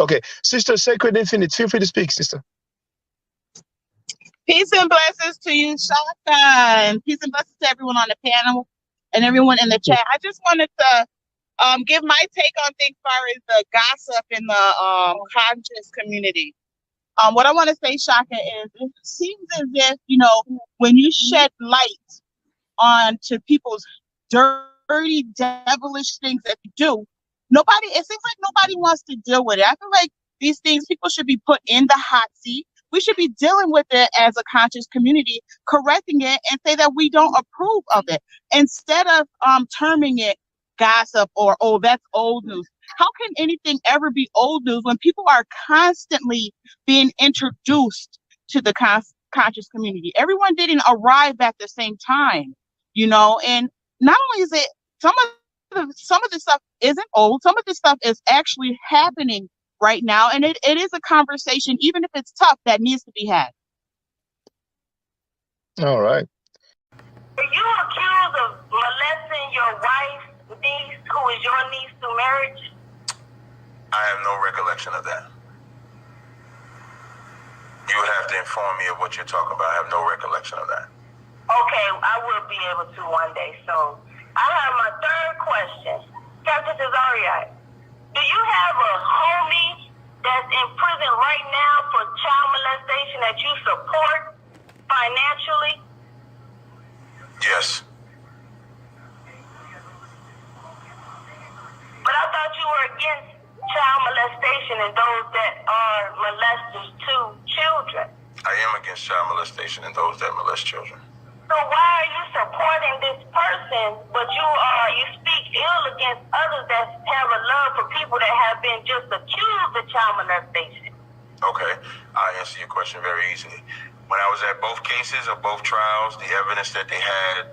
Okay, Sister Sacred Infinite, feel free to speak, sister. Peace and blessings to you, Shaka, and peace and blessings to everyone on the panel and everyone in the chat. I just wanted to give my take on things as far as the gossip in the conscious community. What I want to say, Shaka, is it seems as if, when you shed light onto people's dirty, devilish things that you do, it seems like nobody wants to deal with it. I feel like these things, people should be put in the hot seat. We should be dealing with it as a conscious community, correcting it and say that we don't approve of it, instead of terming it gossip or, oh, that's old news. How can anything ever be old news when people are constantly being introduced to the conscious community? Everyone didn't arrive at the same time, and not only is it some of the stuff isn't old, some of the stuff is actually happening right now, and it is a conversation, even if it's tough, that needs to be had. All right. Are you accused of molesting your wife's niece, who is your niece through marriage? I have no recollection of that. You would have to inform me of what you're talking about. I have no recollection of that. Okay, I will be able to one day. So I have my third question. Captain Cesario, do you have a homie that's in prison right now for child molestation that you support financially? Yes. But I thought you were against child molestation and those that are molesters to children. I am against child molestation and those that molest children. So why are you supporting this person, but you speak ill against others that have a love for people that have been just accused of child molestation? Okay, I'll answer your question very easily. When I was at both cases of both trials, the evidence that they had,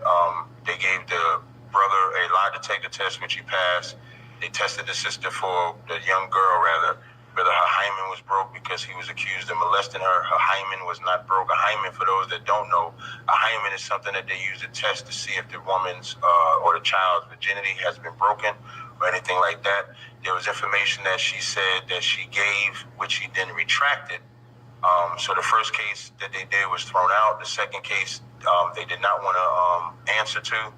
they gave the brother a lie detector test, which he passed. They tested the sister for the young girl, whether her hymen was broke because he was accused of molesting her. Her hymen was not broke. A hymen, for those that don't know, a hymen is something that they use to test to see if the woman's or the child's virginity has been broken or anything like that. There was information that she said that she gave, which she then retracted. So the first case that they did was thrown out. The second case, they did not want to answer to.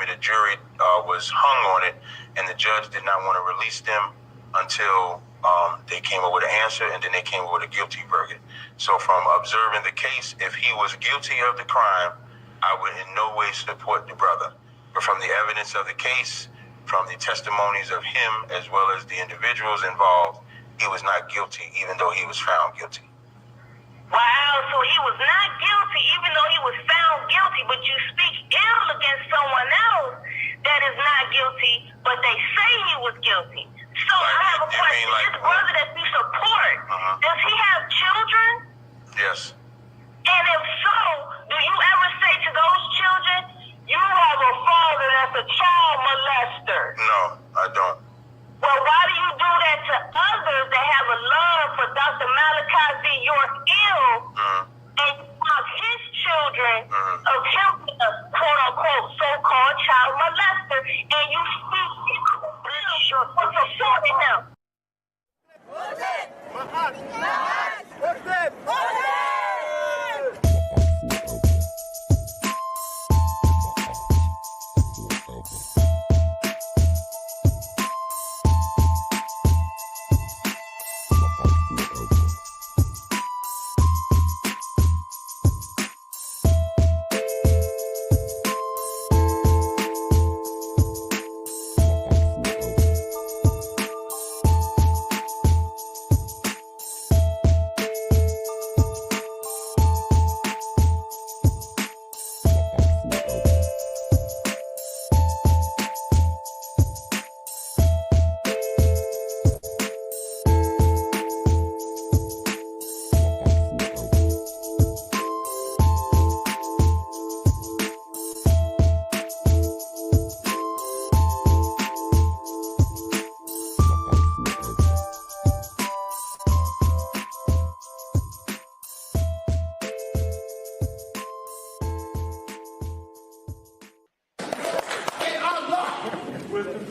The jury was hung on it, and the judge did not want to release them until they came up with an answer, and then they came up with a guilty verdict. So from observing the case, if he was guilty of the crime, I would in no way support the brother. But from the evidence of the case, from the testimonies of him as well as the individuals involved, he was not guilty, even though he was found guilty. Wow, so he was not guilty, even though he was found guilty, but you speak ill against someone else that is not guilty, but they say he was guilty. So I have a question. This brother that you support, does he have children? Yes. And if so, do you ever say to those children, you have a father that's a child molester? No, I don't. Well, why do you do that to others that have a love for Dr. Malachi B. York Ill and you have his children of him being a quote-unquote so-called child molester, and you speak for supporting him?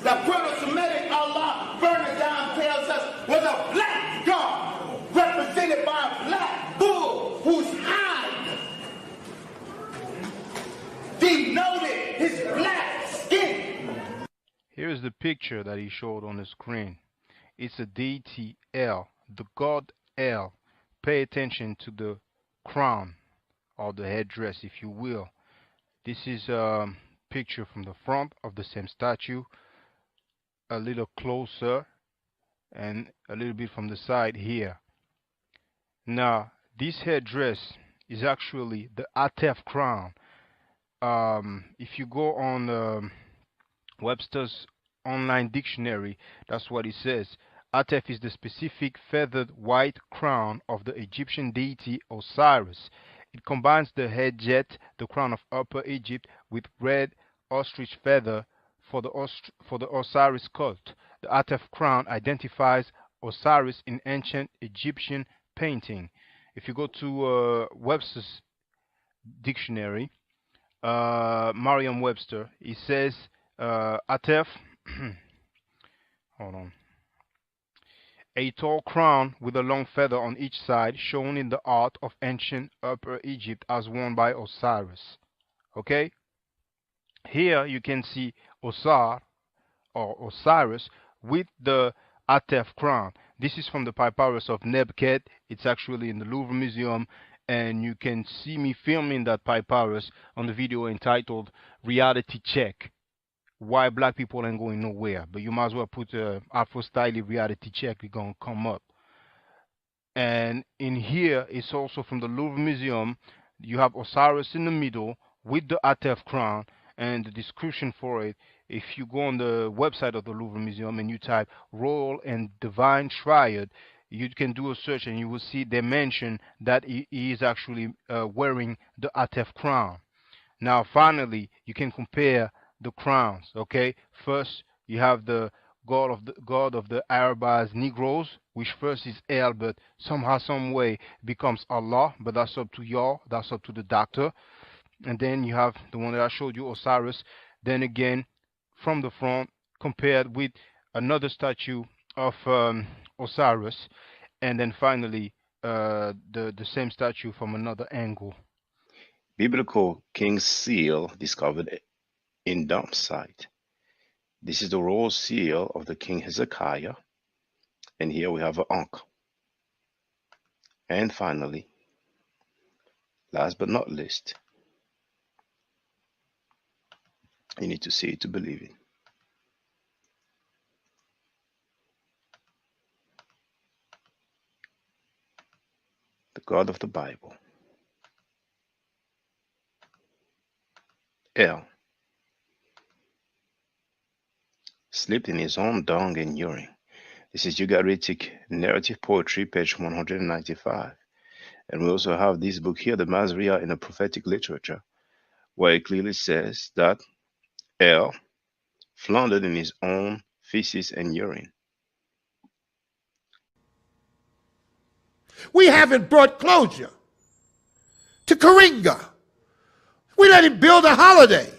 The Prophet Semitic Allah, burning down tells us, was a black the picture that he showed on the screen. It's a deity El, the god El. Pay attention to the crown or the headdress, if you will. This is a picture from the front of the same statue, a little closer, and a little bit from the side here. Now, this headdress is actually the Atef crown. If you go on Webster's online dictionary, that's what it says. Atef is the specific feathered white crown of the Egyptian deity Osiris. It combines the head jet, the crown of Upper Egypt, with red ostrich feather for the Osiris cult. The Atef crown identifies Osiris in ancient Egyptian painting. If you go to Webster's dictionary, Merriam-Webster, it says Atef, hold on, a tall crown with a long feather on each side, shown in the art of ancient Upper Egypt as worn by Osiris. Okay? Here you can see Osar or Osiris with the Atef crown. This is from the papyrus of Nebket. It's actually in the Louvre Museum, and you can see me filming that papyrus on the video entitled Reality Check. Why black people ain't going nowhere. But you might as well put Afro Style Reality Check. It's going to come up. And in here, it's also from the Louvre Museum. You have Osiris in the middle with the Atef crown, and the description for it. If you go on the website of the Louvre Museum and you type Royal and Divine Triad, you can do a search and you will see they mention that he is actually wearing the Atef crown. Now, finally, you can compare the crowns. Okay, first you have the god of the Arabized Negroes, which first is El, but somehow, some way becomes Allah. But that's up to y'all. That's up to the doctor. And then you have the one that I showed you, Osiris. Then again, from the front, compared with another statue of Osiris, and then finally the same statue from another angle. Biblical King's Seal discovered in dump site. This is the royal seal of the King Hezekiah, and here we have an Ankh. And finally, last but not least, you need to see it to believe it. The God of the Bible, El, slept in his own dung and urine. This is Ugaritic narrative poetry, page 195. And we also have this book here, the Masria in the prophetic literature, where it clearly says that El floundered in his own feces and urine. We haven't brought closure to Karinga. We let him build a holiday.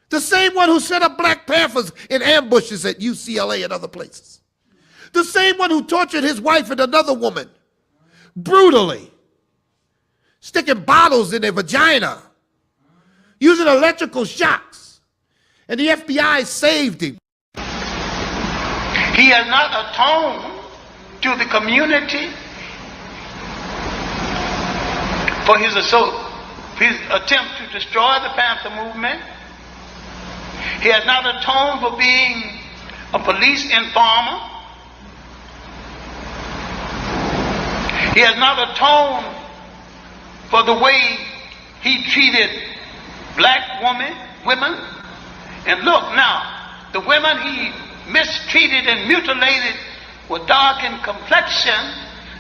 The same one who set up Black Panthers in ambushes at UCLA and other places. The same one who tortured his wife and another woman brutally, sticking bottles in their vagina, using electrical shocks, and the FBI saved him. He has not atoned to the community for his attempt to destroy the Panther movement. He has not atoned for being a police informer. He has not atoned for the way he treated black women. And look now, the women he mistreated and mutilated were dark in complexion.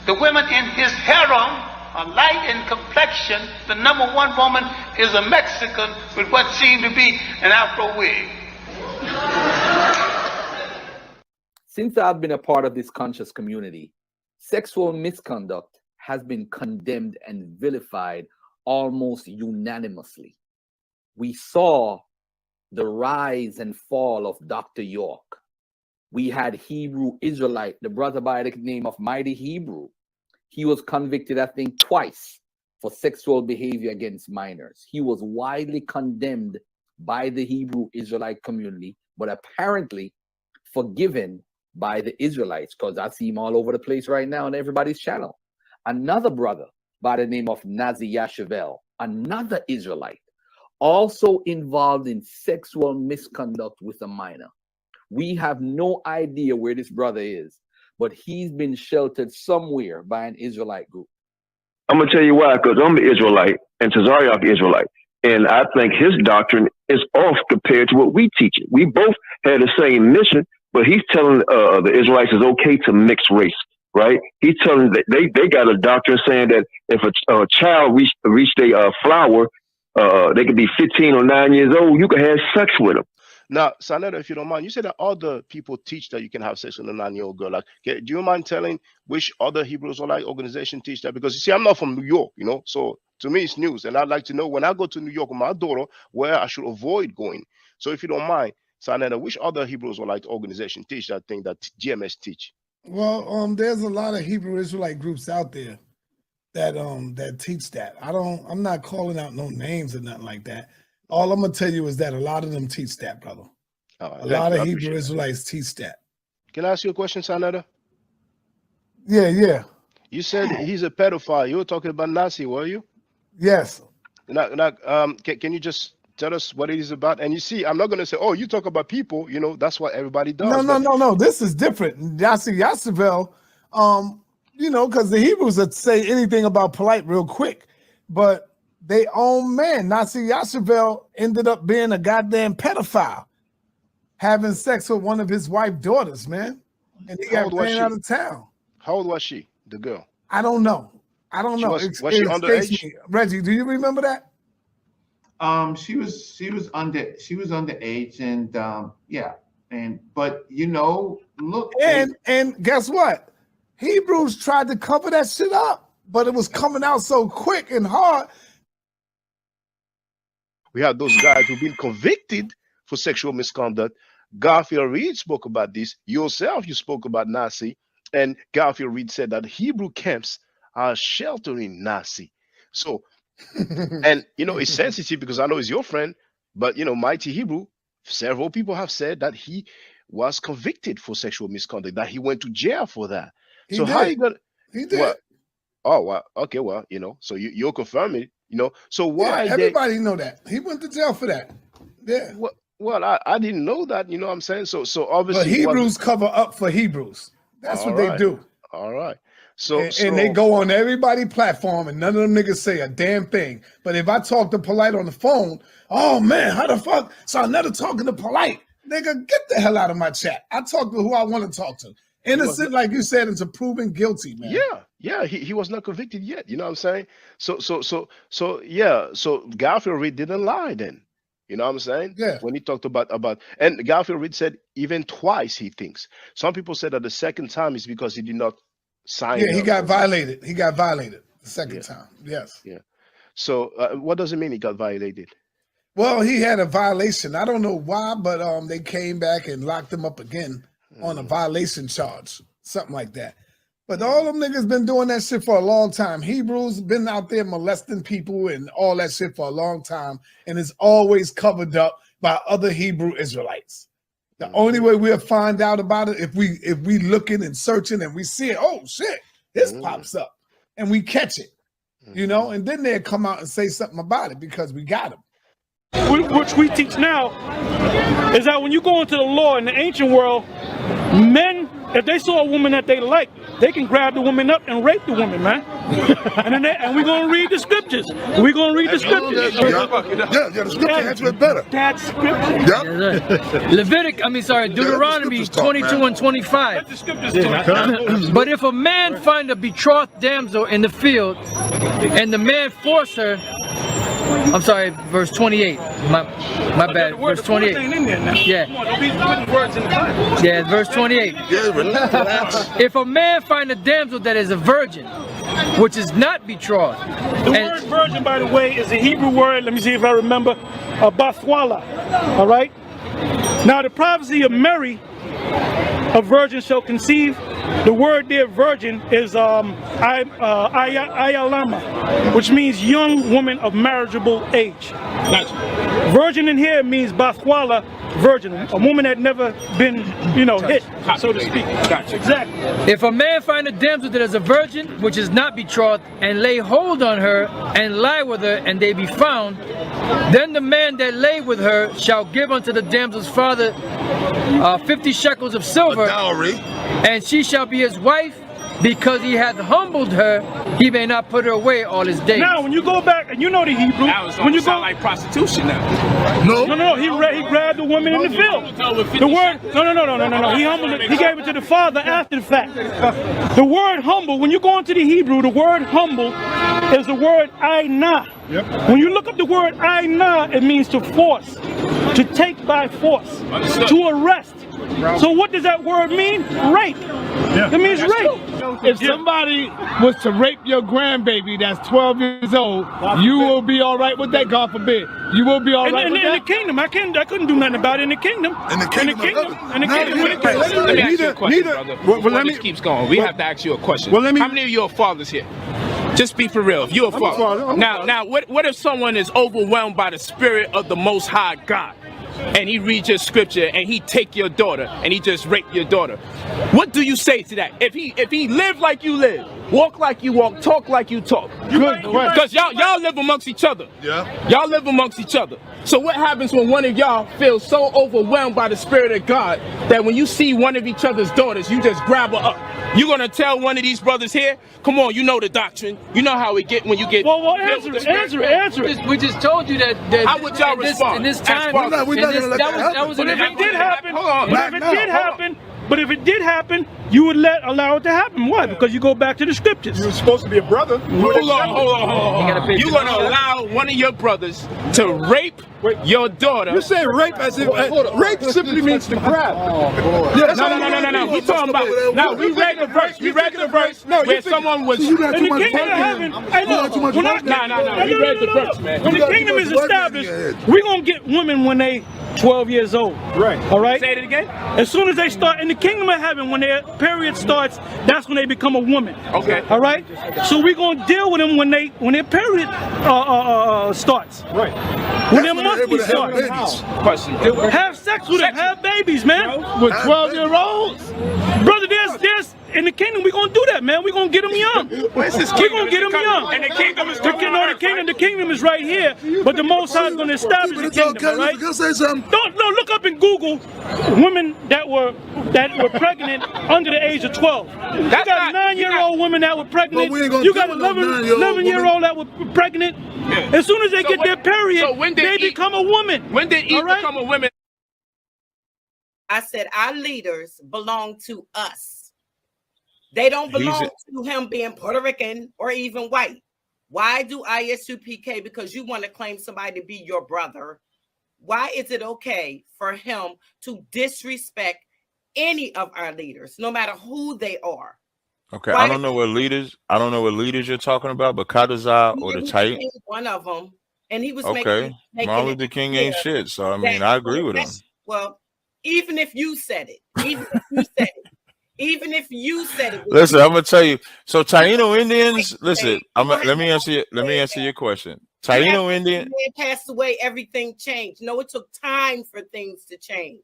The women in his harem are light in complexion. The number one woman is a Mexican with what seemed to be an Afro wig. Since I've been a part of this conscious community, sexual misconduct has been condemned and vilified almost unanimously. We saw the rise and fall of Dr. York. We had Hebrew Israelite, the brother by the name of Mighty Hebrew. He was convicted, I think, twice for sexual behavior against minors. He was widely condemned by the Hebrew Israelite community, but apparently forgiven by the Israelites, because I see him all over the place right now on everybody's channel. Another brother by the name of Nazi Yashavel, another Israelite, also involved in sexual misconduct with a minor. We have no idea where this brother is, but he's been sheltered somewhere by an Israelite group. I'm gonna tell you why, because I'm an Israelite and Tazariak Israelite, and I think his doctrine is off compared to what we teach. We both had the same mission, but he's telling the Israelites it's okay to mix race, right? He's telling that they got a doctrine saying that if a child reached a flower, they could be 15 or 9 years old, you can have sex with them. Now, Sanetta, if you don't mind, you said that other people teach that you can have sex with a 9-year-old girl. Like, do you mind telling which other Hebrew Israelite organization teach that? Because you see, I'm not from New York, you know, so to me it's news, and I'd like to know when I go to New York with my daughter where I should avoid going. So, if you don't mind, Sanetta, which other Hebrew Israelite organization teach that thing that GMS teach? Well, there's a lot of Hebrew Israelite groups out there that that teach that. I'm not calling out no names or nothing like that. All I'm gonna tell you is that a lot of them teach that, brother. Right, a lot of Hebrew Israelites teach that. Can I ask you a question, Sanetta? Yeah. You said he's a pedophile. You were talking about Nazi, were you? Yes. Can you just tell us what it is about? And you see, I'm not gonna say, oh, you talk about people. You know, that's what everybody does. No. This is different. Yasavel, you know, because the Hebrews would say anything about polite real quick, but they own man, Nazi Yashavel, ended up being a goddamn pedophile, having sex with one of his wife's daughters, man. And he got ran out of town. How old was she, the girl? I don't know. Was she underage? Reggie, do you remember that? She was underage, and yeah, but you know, look, and guess what? Hebrews tried to cover that shit up, but it was coming out so quick and hard. We have those guys who've been convicted for sexual misconduct. Garfield Reed spoke about this. Yourself, you spoke about Nazi. And Garfield Reed said that Hebrew camps are sheltering Nazi. So, and, you know, it's sensitive because I know he's your friend. But, you know, Mighty Hebrew, several people have said that he was convicted for sexual misconduct, that he went to jail for that. He did. Well, oh, well, okay, well, you know, so you're confirming it. You know, so why? Yeah, everybody know that he went to jail for that. Yeah. Well, I didn't know that. You know what I'm saying? So obviously, but Hebrews cover up for Hebrews. That's what they do. All right. So and they go on everybody's platform, and none of them niggas say a damn thing. But if I talk to Polite on the phone, oh man, how the fuck? So I'm never talking to Polite. Nigga, get the hell out of my chat. I talk to who I want to talk to. Innocent, like you said, into proven guilty, man. Yeah, he was not convicted yet. You know what I'm saying? So Garfield Reed didn't lie then. You know what I'm saying? Yeah. When he talked about and Garfield Reed said even twice he thinks. Some people said that the second time is because he did not sign. Yeah, he got violated. He got violated the second time. Yes. Yeah. So what does it mean he got violated? Well, he had a violation. I don't know why, but they came back and locked him up again on a violation charge, something like that. But all them niggas been doing that shit for a long time. Hebrews been out there molesting people and all that shit for a long time, and it's always covered up by other Hebrew Israelites. The only way we'll find out about it if we looking and searching and we see it. Oh shit, this pops up, and we catch it, you know. And then they'll come out and say something about it because we got them. Which we teach now is that when you go into the law in the ancient world, men, if they saw a woman that they like, they can grab the woman up and rape the woman, man. and we're going to read the scriptures. We're going to read the scriptures. Yeah, the scripture answers it better. That's scripture. Deuteronomy 22 and 25. But if a man find a betrothed damsel in the field, and the man force her, I'm sorry, verse 28. My bad. Verse 28. Yeah, verse 28. If a man find a damsel that is a virgin, which is not betrothed. The word virgin, by the way, is a Hebrew word. Let me see if I remember. Bathwala. All right. Now the prophecy of Mary, a virgin shall conceive the word there, virgin, is ayalama, which means young woman of marriageable age. Gotcha. Virgin in here means bathwala, virgin, a woman that never been, hit, so to speak. Gotcha. Exactly. If a man find a damsel that is a virgin, which is not betrothed, and lay hold on her, and lie with her, and they be found, then the man that lay with her shall give unto the damsel's father 50 shekels of silver, A dowry. and she shall be his wife, because he hath humbled her, he may not put her away all his days. Now, when you go back, and you know the Hebrew, when you go like prostitution now. No, he grabbed the woman in the field. The word, no. He humbled it. He gave it to the father after the fact. The word humble, when you go into the Hebrew, the word humble is the word aina. Yep. When you look up the word aina, it means to force, to take by force, to arrest. So what does that word mean? Rape. Yeah. It means rape. If somebody was to rape your grandbaby that's 12 years old, you will be all right with that, God forbid. You will be all right with that? In the kingdom, I couldn't do nothing about it in the kingdom. In the kingdom. Let me ask you a question, brother. Before this keeps going, we have to ask you a question. How many of you are fathers here? Just be for real. If you're a father. Now, what if someone is overwhelmed by the spirit of the Most High God, and he reads your scripture and he take your daughter and he just rape your daughter? What do you say to that? If he live like you live, walk like you walk, talk like you talk, because y'all live amongst each other. Yeah. Y'all live amongst each other. So what happens when one of y'all feels so overwhelmed by the spirit of God that when you see one of each other's daughters, you just grab her up? You gonna tell one of these brothers here, come on, you know the doctrine, you know how it get when you get. Well, answer it. We just told you that. How would y'all respond? In this time, But if it did happen, you would allow it to happen. Why? Because you go back to the scriptures. You're supposed to be a brother. Hold on. You're gonna allow one of your brothers to rape your daughter? You say rape as if rape simply means to grab. No. We talking about now. We read the verse. Where someone was in the kingdom of heaven. No. We read the verse, man. When the kingdom is established, we're gonna get women when they 12 years old. Right. All right. Say it again. As soon as they start in the kingdom of heaven, when their period starts, that's when they become a woman. Okay. All right. So we're gonna deal with them when their period starts. Right. When their monthly starts. Question. Have sex with them. Have babies, man. With 12-year-olds? Brother, there's in the kingdom, we're gonna do that, man. We're gonna get them young. Where's this We're gonna get them young. And the kingdom is the kingdom is right here, but the Most High is gonna establish the kingdom. All right? Don't look up in Google women that were pregnant under the age of 12. You got 9-year-old women that were pregnant. You got 11-year-old that were pregnant. Yeah. As soon as they get their period, they become a woman. When did Eve become a woman? I said our leaders belong to us. They don't belong to him being Puerto Rican or even white. Why do ISUPK? Because you want to claim somebody to be your brother. Why is it okay for him to disrespect any of our leaders, no matter who they are? Okay, I don't know what leaders you're talking about, but Kadazar or the Titan. One of them, and he was making Martin Luther King ain't shit. So I mean, I agree with him. Well, even if you said it, even if you said it. Listen, I'm gonna tell you. So Taino Indians, listen. Let me answer your question. Taino Indian passed away. Everything changed. No, it took time for things to change.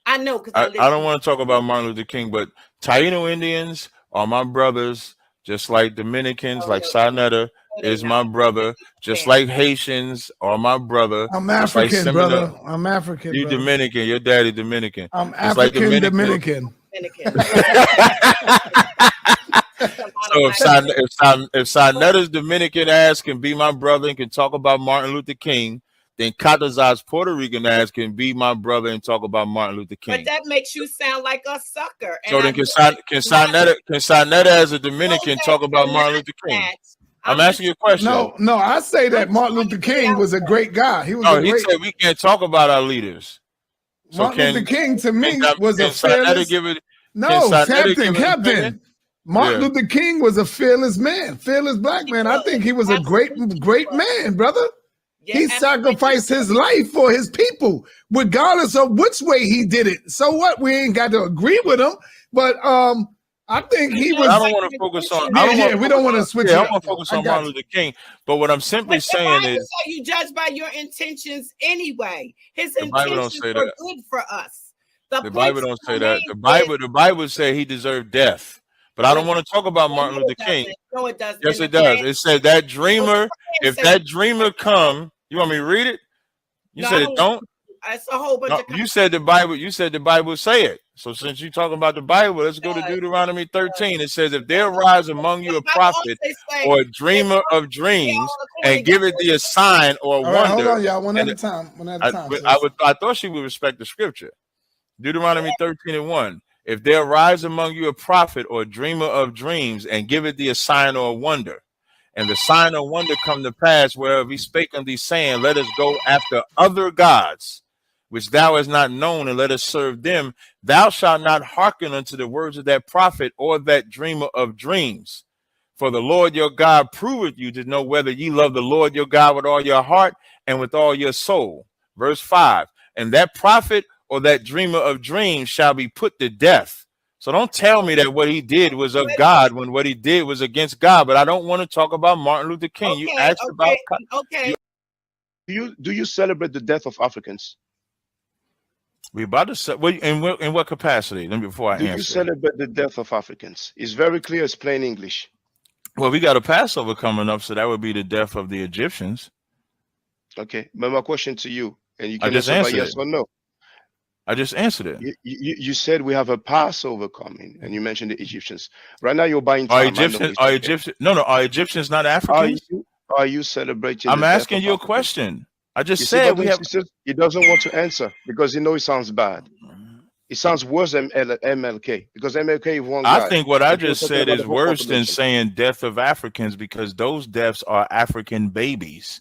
I know because I don't want to talk about Martin Luther King, but Taino Indians are my brothers, just like Dominicans, like Sarnetta is my brother, just like Haitians are my brother. I'm African, brother. I'm African. You Dominican. Your daddy Dominican. I'm African Dominican. So if Sarnetta's Dominican ass can be my brother and can talk about Martin Luther King, then Katazar's Puerto Rican ass can be my brother and talk about Martin Luther King. But that makes you sound like a sucker. So then can Sarnetta as a Dominican talk about Martin Luther King? I'm asking you a question. No, I say that Martin Luther King was a great guy. He said we can't talk about our leaders. So Martin Luther King to me was a fearless. Captain. Martin Luther King was a fearless man, fearless black man. I think he was a great man, brother. He sacrificed his life for his people, regardless of which way he did it. So what? We ain't got to agree with him, but I think he was. I don't want to focus on. We don't want to switch. Yeah, I want to focus on Martin Luther King. But what I'm simply saying is, so you judge by your intentions anyway. His intentions were that. good for us. The Bible don't say that. The Bible say he deserved death. But I don't want to talk about Martin Luther King. No, it doesn't. Yes, it does. It said that dreamer. If that dreamer come, you want me to read it? You said it don't. It's a whole bunch of. You said the Bible. You said the Bible say it. So since you're talking about the Bible, let's go to Deuteronomy 13. It says, "If there arise among you a prophet or a dreamer of dreams, and give it thee a sign or a wonder." Right, hold on, y'all. One at a time. I thought she would respect the scripture. Deuteronomy 13:1. If there arise among you a prophet or a dreamer of dreams, and give it thee a sign or a wonder, and the sign or wonder come to pass whereof he spake unto thee, saying, Let us go after other gods, which thou hast not known, and let us serve them, thou shalt not hearken unto the words of that prophet or that dreamer of dreams. For the Lord your God proveth you to know whether ye love the Lord your God with all your heart and with all your soul. Verse 5. And that prophet or that dreamer of dreams shall be put to death. So don't tell me that what he did was of God when what he did was against God. But I don't want to talk about Martin Luther King. You asked about. Okay. Do you celebrate the death of Africans? We about to say, in what capacity? Let me before I answer. Do you celebrate the death of Africans? It's very clear. It's plain English. Well, we got a Passover coming up, so that would be the death of the Egyptians. Okay, but my question to you, and you I can just answer by answered yes it. or no. I just answered it. You said we have a Passover coming, and you mentioned the Egyptians. Right now, you're buying Are time. Egyptians? No. Are Egyptians not Africans? Are you celebrating? I'm asking you a question. I just said we have. He doesn't want to answer because he knows it sounds bad. It sounds worse than MLK because MLK is one guy. I think what I just said is worse than saying death of Africans because those deaths are African babies.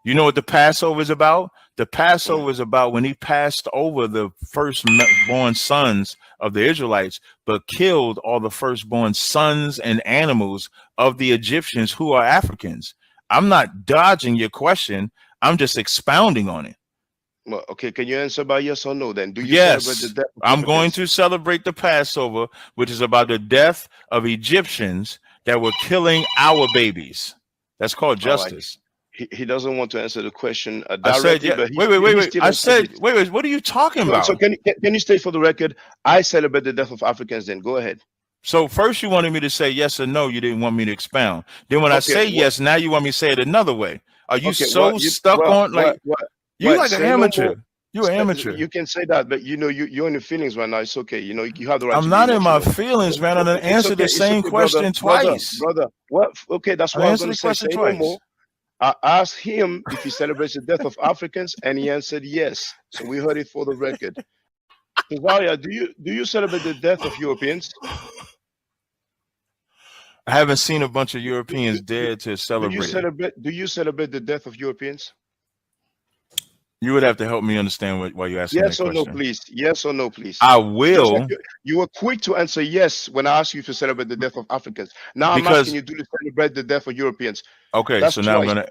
You know what the Passover is about? The Passover is about when he passed over the firstborn sons of the Israelites, but killed all the firstborn sons and animals of the Egyptians who are Africans. I'm not dodging your question. I'm just expounding on it. Well, okay, can you answer by yes or no then? Do you yes, celebrate the death of I'm going to celebrate the Passover, which is about the death of Egyptians that were killing our babies. That's called justice. He doesn't want to answer the question directly. I said, yeah. But wait. I said, wait. What are you talking about? So can you state for the record, I celebrate the death of Africans then? Go ahead. So first you wanted me to say yes or no. You didn't want me to expound. Then when I say yes, now you want me to say it another way. Are you stuck on like you like an amateur? You're an amateur. You can say that, but you know you're in the feelings right now. It's okay. You know you have the right. I'm not in my feelings, man. I done answered the same question twice, brother. What? Okay, that's why I'm going to say no more. I asked him if he celebrates the death of Africans, and he answered yes. So we heard it for the record. Cesaria, do you celebrate the death of Europeans? I haven't seen a bunch of Europeans dead to celebrate. Do you celebrate the death of Europeans? You would have to help me understand why you're asking yes that question. Yes or no, please. Yes or no, please. I will. Like you were quick to answer yes when I asked you to celebrate the death of Africans. Now I'm asking you to celebrate the death of Europeans. Okay, that's so now I'm gonna.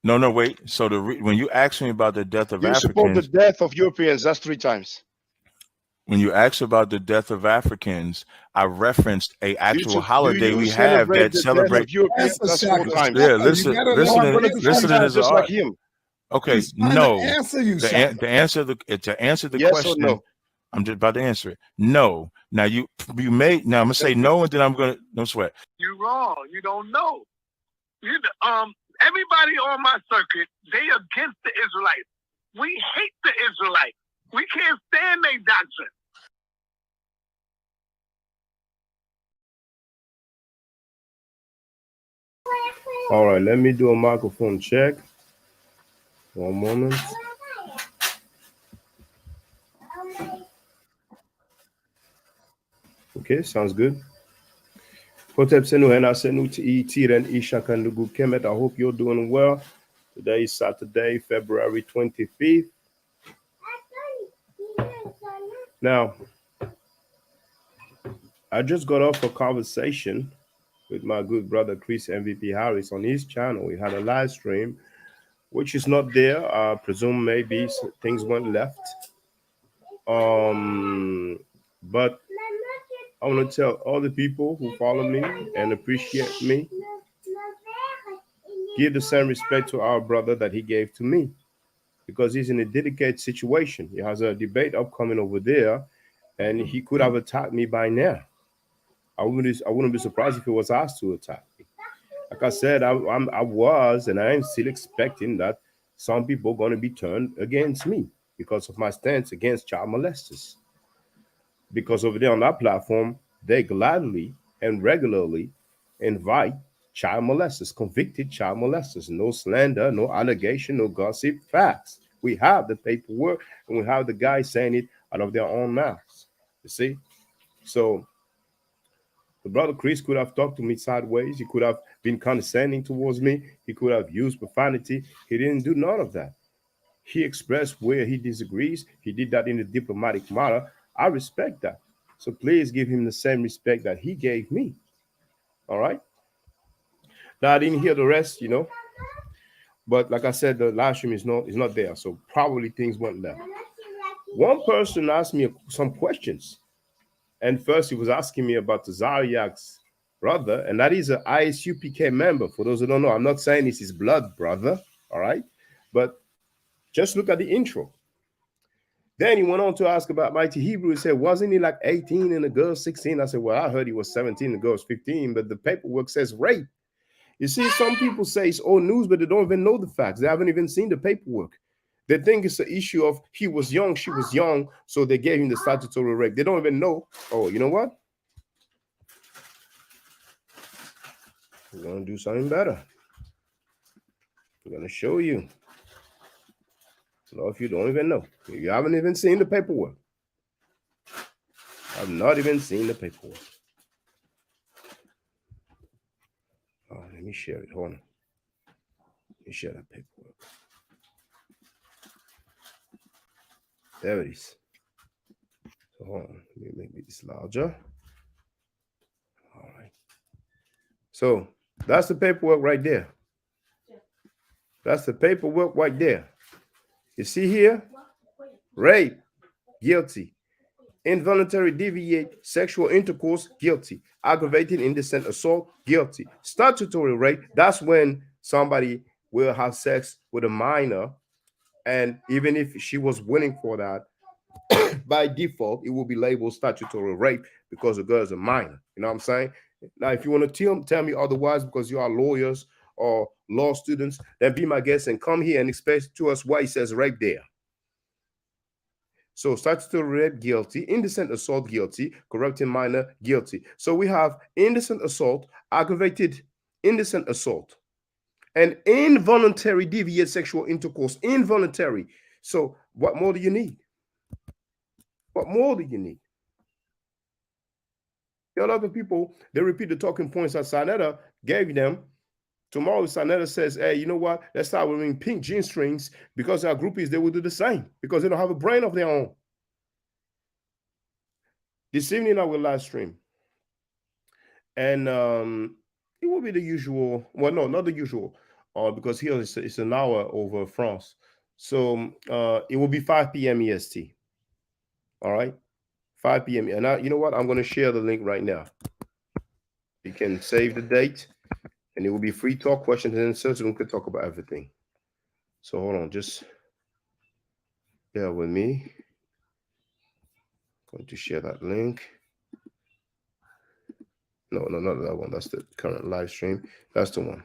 No, wait. So when you ask me about the death of Africans, support the death of Europeans. That's 3 times. When you ask about the death of Africans, I referenced a actual holiday we have that celebrates. That's 4 times. Yeah, listen to this. Just like him. Okay, no. To answer the yes question. Or no? I'm just about to answer it. No. Now you may. Now I'm gonna say no, and then I'm gonna no sweat. You're wrong. You don't know. Everybody on my circuit, they against the Israelites. We hate the Israelites. We can't stand their doctrine. All right, let me do a microphone check. One moment. Okay, sounds good. I hope you're doing well. Today is Saturday, February 25th. Now, I just got off a conversation with my good brother Chris MVP Harris on his channel. We had a live stream, which is not there. I presume maybe things went left. But I want to tell all the people who follow me and appreciate me, give the same respect to our brother that he gave to me, because he's in a dedicated situation. He has a debate upcoming over there, and he could have attacked me by now. I wouldn't be surprised if he was asked to attack me. Like I said, I was, and I am still expecting that some people are going to be turned against me because of my stance against child molesters. Because over there on that platform, they gladly and regularly invite child molesters, convicted child molesters. No slander, no allegation, no gossip, facts. We have the paperwork, and we have the guys saying it out of their own mouths. You see? So the brother Chris could have talked to me sideways. He could have been condescending towards me. He could have used profanity. He didn't do none of that. He expressed where he disagrees. He did that in a diplomatic manner. I respect that. So please give him the same respect that he gave me. All right? Now, I didn't hear the rest, but like I said, the live stream is not there. So probably things went left. One person asked me some questions. And first, he was asking me about the Zariak's brother, and that is an ISUPK member. For those who don't know, I'm not saying it's his blood brother, all right? But just look at the intro. Then he went on to ask about Mighty Hebrew. He said, wasn't he like 18 and the girl 16? I said, well, I heard he was 17, the girl's 15, but the paperwork says rape. You see, some people say it's old news, but they don't even know the facts. They haven't even seen the paperwork. They think it's an issue of he was young, she was young, so they gave him the statutory rape. They don't even know. Oh, you know what? We're going to do something better. We're going to show you. So if you don't even know, you haven't even seen the paperwork. I've not even seen the paperwork. Oh, let me share it. Hold on. Let me share that paperwork. There it is. So hold on. Let me make this larger. All right. So that's the paperwork right there. That's the paperwork right there. You see here? Rape, guilty. Involuntary deviate sexual intercourse, guilty. Aggravated indecent assault, guilty. Statutory rape, that's when somebody will have sex with a minor, and even if she was willing for that, by default, it will be labeled statutory rape because the girl is a minor. You know what I'm saying? Now, if you want to tell me otherwise because you are lawyers or law students, then be my guest and come here and explain to us why it says rape there. So statutory rape, guilty. Indecent assault, guilty. Corrupting minor, guilty. So we have indecent assault, aggravated indecent assault, and involuntary deviate sexual intercourse, involuntary. So what more do you need? What more do you need? There are other people, they repeat the talking points that Sanetta gave them. Tomorrow, Sanetta says, hey, you know what? Let's start wearing pink jean strings because our groupies, they will do the same because they don't have a brain of their own. This evening, I will live stream. And it will be the usual. Well, no, not the usual because here it's an hour over France. So it will be 5 p.m. EST. All right? 5 p.m. And you know what? I'm going to share the link right now. You can save the date, and it will be free talk, questions, and answers. We can talk about everything. So hold on, just bear with me. I'm going to share that link. No, not that one. That's the current live stream. That's the one.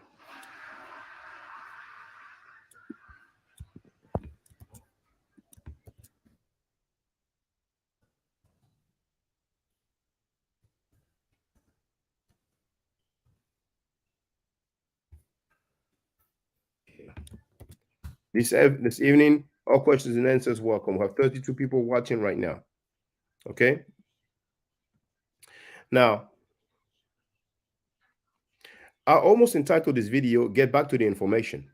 This evening, all questions and answers welcome. We have 32 people watching right now. Okay. Now, I almost entitled this video, Get Back to the Information.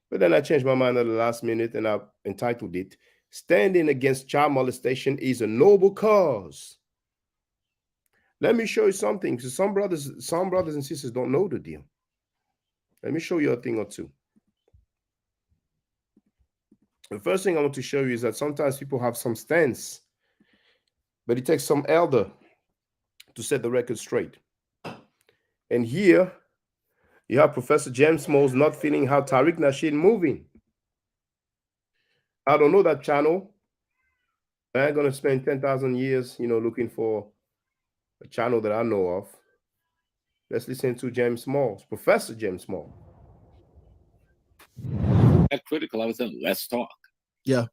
But then I changed my mind at the last minute and I entitled it, Standing Against Child Molestation is a Noble Cause. Let me show you something. So some brothers and sisters don't know the deal. Let me show you a thing or two. The first thing I want to show you is that sometimes people have some stance But it takes some elder to set the record straight. And here you have Professor James Smalls not feeling how Tariq Nasheed moving. I don't know that channel. I ain't gonna spend 10,000 years, looking for a channel that I know of. Let's listen to James Smalls, Professor James Smalls. That critical, I was in Let's Talk. Yeah.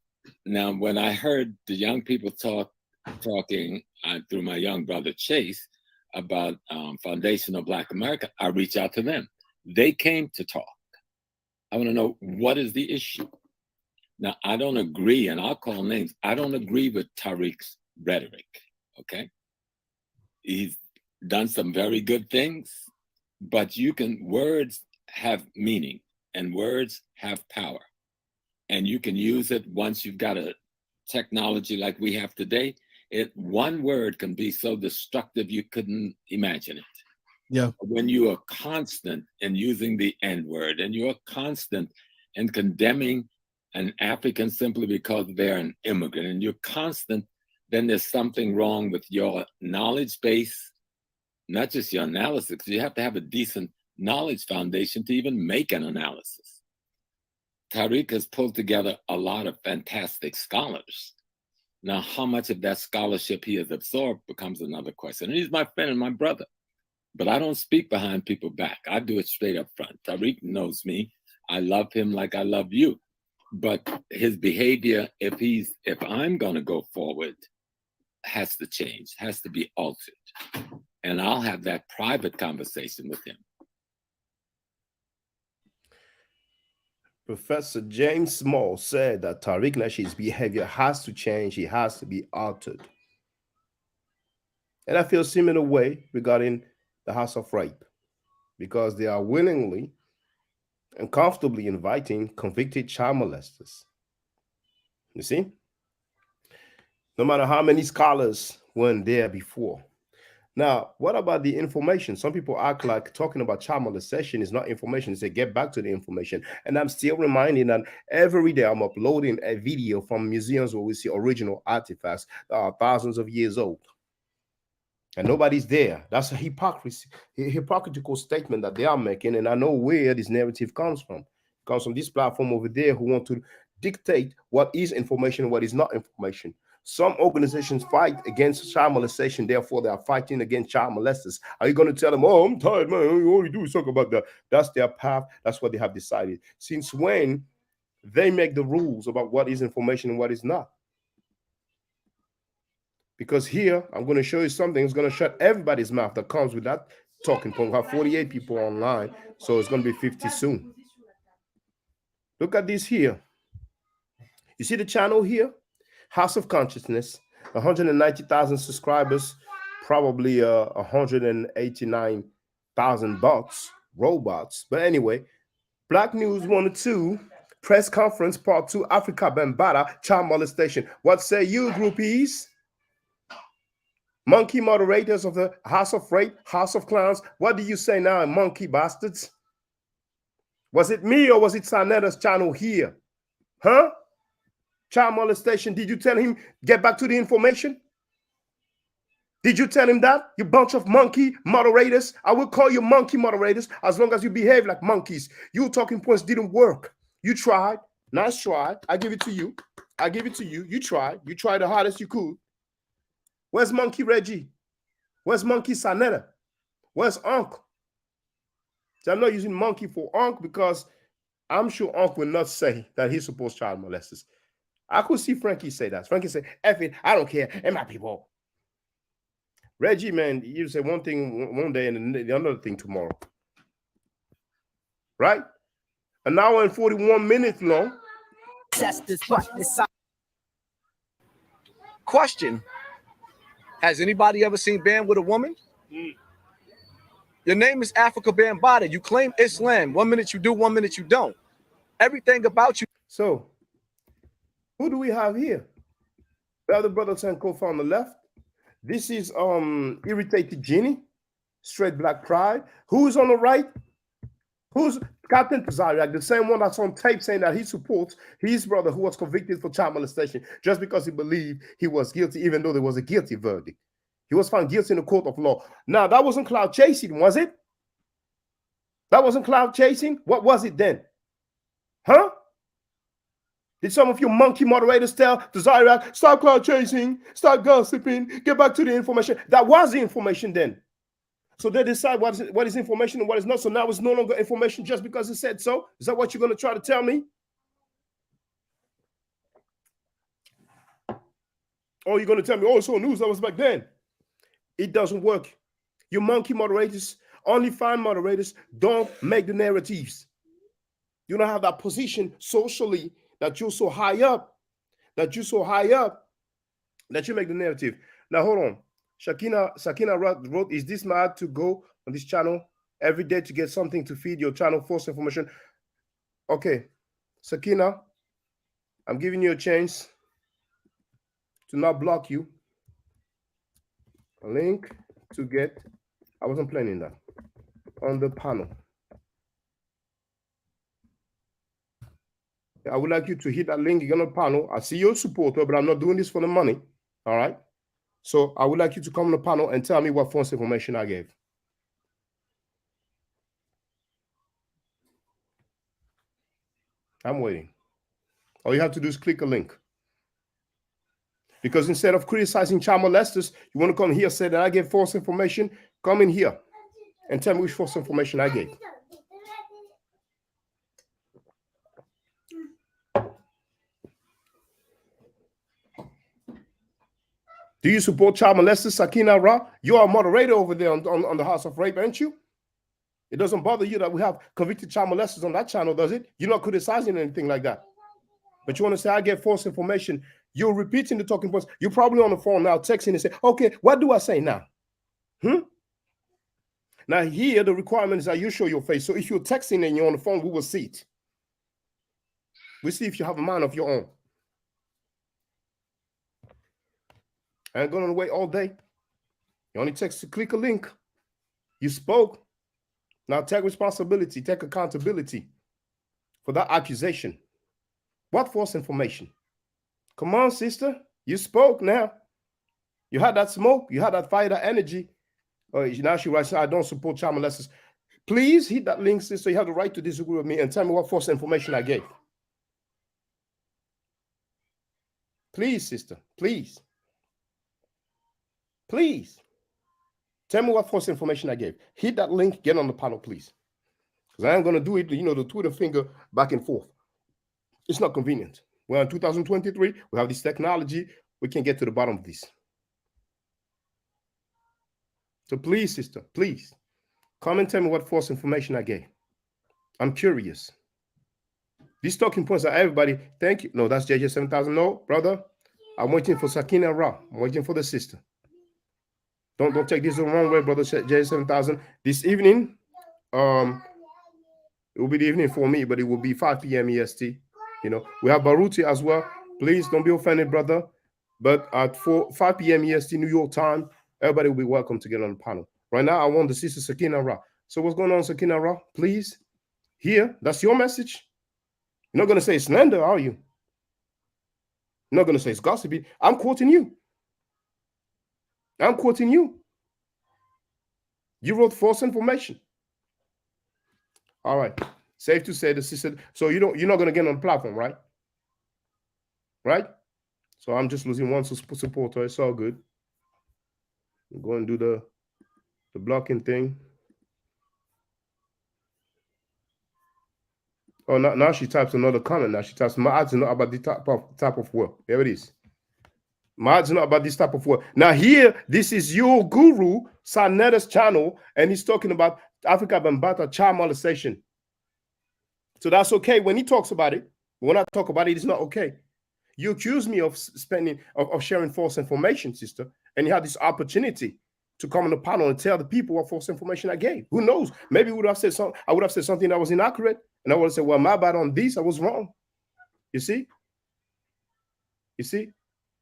Now, when I heard the young people talking through my young brother Chase about Foundation of Black America, I reached out to them. They came to talk. I want to know, what is the issue? Now, I don't agree, and I'll call names. I don't agree with Tariq's rhetoric, okay? He's done some very good things, but words have meaning and words have power. And you can use it once you've got a technology like we have today. One word can be so destructive you couldn't imagine it. Yeah. When you are constant in using the N-word and you're constant in condemning an African simply because they're an immigrant and you're constant, then there's something wrong with your knowledge base, not just your analysis. You have to have a decent knowledge foundation to even make an analysis. Tariq has pulled together a lot of fantastic scholars. Now, how much of that scholarship he has absorbed becomes another question. And he's my friend and my brother. But I don't speak behind people's back. I do it straight up front. Tariq knows me. I love him like I love you. But his behavior, if I'm going to go forward, has to change, has to be altered. And I'll have that private conversation with him. Professor James Small said that Tariq Nasheed's behavior has to change. He has to be altered. And I feel similar way regarding the House of Rape, because they are willingly and comfortably inviting convicted child molesters. You see? No matter how many scholars weren't there before. Now, what about the information? Some people act like talking about child molestation is not information. They say, get back to the information. And I'm still reminding that every day I'm uploading a video from museums where we see original artifacts that are thousands of years old. And nobody's there. That's a hypocritical statement that they are making. And I know where this narrative comes from. It comes from this platform over there who want to dictate what is information and what is not information. Some organizations fight against child molestation, therefore they are fighting against child molesters. Are you going to tell them, oh, I'm tired, man, all you do is talk about that? That's their path. That's what they have decided. Since when they make the rules about what is information and what is not? Because here, I'm going to show you something that's going to shut everybody's mouth that comes with that talking point. We have 48 people online, so it's going to be 50 soon. Look at this here. You see the channel here? House of Consciousness, 190,000 subscribers, probably 189,000 bots, robots. But anyway, Black News 102, press conference part 2, Africa Bambaataa, child molestation. What say you, groupies? Monkey moderators of the House of Rape, House of Clowns. What do you say now, monkey bastards? Was it me or was it Sanetta's channel here? Huh? Child molestation. Did you tell him, get back to the information? Did you tell him that? You bunch of monkey moderators. I will call you monkey moderators as long as you behave like monkeys. Your talking points didn't work. You tried. Nice try. I give it to you. I give it to you. You tried. You tried the hardest you could. Where's Monkey Reggie? Where's Monkey Sanetta? Where's Unc? So I'm not using monkey for Unc because I'm sure Unc will not say that he supports child molesters. I could see Frankie say that. Frankie say, F it, I don't care, and my people. Reggie, man, you say one thing one day and the other thing tomorrow. Right? An hour and 41 minutes long. Question. Has anybody ever seen Bam with a woman? Your name is Africa Bambaataa. You claim Islam. 1 minute you do, 1 minute you don't. Everything about you. So, who do we have here? The other brother Sankofa on the left. This is Irritated Genie, Straight Black Pride. Who's on the right? Who's Captain Tazariak, the same one that's on tape saying that he supports his brother who was convicted for child molestation just because he believed he was guilty, even though there was a guilty verdict. He was found guilty in the court of law. Now, that wasn't cloud chasing, was it? That wasn't cloud chasing? What was it then? Huh? Did some of you monkey moderators tell Tazariak, stop cloud chasing, stop gossiping, get back to the information? That was the information then. So they decide what is information and what is not. So now it's no longer information just because it said so. Is that what you're going to try to tell me? Or you're going to tell me, oh, it's all news that was back then. It doesn't work. You monkey moderators, only fine moderators, don't make the narratives. You don't have that position socially that you're so high up, that you make the narrative. Now, hold on. Sakina wrote, is this mad to go on this channel every day to get something to feed your channel, false information? Okay, Sakina, I'm giving you a chance to not block you. A link to get, I wasn't planning that, on the panel. I would like you to hit that link on the panel. I see you're a supporter, but I'm not doing this for the money. All right? So I would like you to come on the panel and tell me what false information I gave. I'm waiting. All you have to do is click a link. Because instead of criticizing child molesters, you want to come here and say that I gave false information, come in here and tell me which false information I gave. Do you support child molesters, Sakina Ra? You are a moderator over there on the House of Rape, aren't you? It doesn't bother you that we have convicted child molesters on that channel, does it? You're not criticizing anything like that. But you want to say, I get false information. You're repeating the talking points. You're probably on the phone now texting and say, okay, what do I say now? Now here, the requirement is that you show your face. So if you're texting and you're on the phone, we will see it. We see if you have a mind of your own. I ain't going to wait all day. You only text to click a link. You spoke. Now take responsibility, take accountability for that accusation. What false information? Come on, sister. You spoke now. You had that smoke. You had that fire, that energy. Now she writes, I don't support child molesters. Please hit that link, sister. You have the right to disagree with me and tell me what false information I gave. Please, sister. Please. Please. Tell me what false information I gave. Hit that link. Get on the panel, please. Because I ain't going to do it, the Twitter finger back and forth. It's not convenient. We're in 2023. We have this technology. We can get to the bottom of this. So please, sister, please, come and tell me what false information I gave. I'm curious. These talking points are everybody. Thank you. No, that's JJ 7000. No, brother. I'm waiting for Sakina Ra. I'm waiting for the sister. Don't take this the wrong way, brother. JJ 7000. This evening, it will be the evening for me, but it will be 5 p.m. EST. We have Baruti as well. Please don't be offended, brother. But at 5 p.m. EST New York time, everybody will be welcome to get on the panel. Right now, I want the sister Sakina Ra. So what's going on, Sakina Ra? Please, here, that's your message. You're not going to say slander, are you? You're not going to say it's gossipy. I'm quoting you. I'm quoting you. You wrote false information. All right. Safe to say the sister. So you're not going to get on the platform, right? Right? So I'm just losing one supporter. It's all good. I'm going to do the blocking thing. Oh, now she types another comment. Now she types, my ads are not about this type of work. There it is. My ads are not about this type of work. Now here, this is your guru, Sanetta's channel, and he's talking about Africa Bambata child molestation. So that's okay when he talks about it. When I talk about it, it's not okay. You accuse me of sharing false information, sister, and you had this opportunity to come on the panel and tell the people what false information I gave. Who knows? Maybe I would have said something that was inaccurate, and I would have said, well, my bad on this, I was wrong. You see? You see?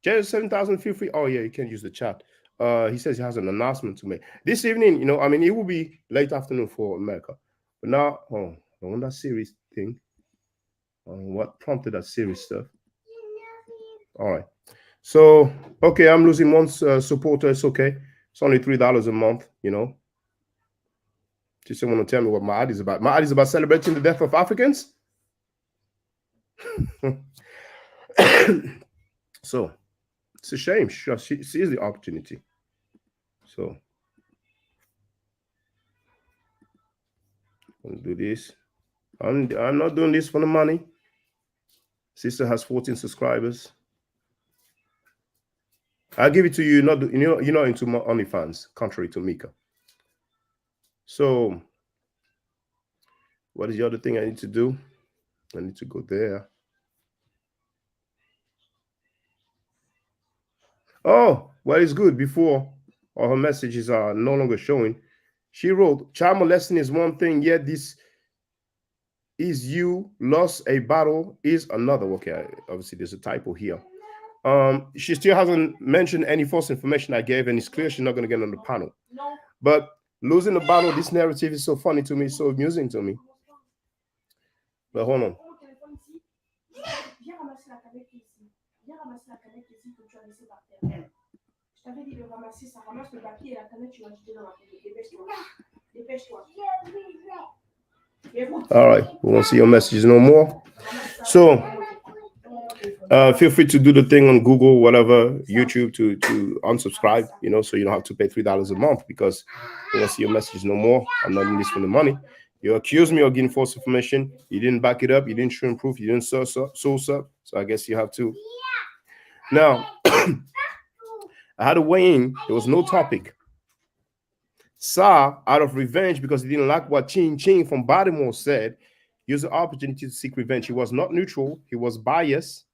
Jerry 7000, feel free. Oh, yeah, you can use the chat. He says he has an announcement to make. This evening, it will be late afternoon for America. But now, on that series thing. What prompted that series stuff? All right. So, okay, I'm losing one supporter. It's okay. It's only $3 a month, you know. Just want to tell me what my ad is about. My ad is about celebrating the death of Africans. So, it's a shame. She sees the opportunity. So, I'm gonna do this. I'm not doing this for the money. Sister has 14 subscribers. I'll give it to you. You're not into my OnlyFans, contrary to Mika. So, what is the other thing I need to do? I need to go there. Oh, well, it's good. Before all her messages are no longer showing, she wrote, "Child molesting is one thing, yet this is you lost a battle is another." Okay, obviously there's a typo here. She still hasn't mentioned any false information I gave, and it's clear she's not going to get on the panel. But losing the battle, this narrative is so funny to me, so amusing to me. But hold on. All right, we won't see your messages no more. So feel free to do the thing on Google, whatever, YouTube to unsubscribe, you know, so you don't have to pay $3 a month, because we won't see your messages no more. I'm not in this for the money. You accused me of getting false information. You didn't back it up. You didn't show and proof. You didn't source up. So I guess you have to. Now, I had to weigh in. There was no topic. Sa, out of revenge, because he didn't like what Ching Ching from Baltimore said, used the opportunity to seek revenge. He was not neutral. He was biased.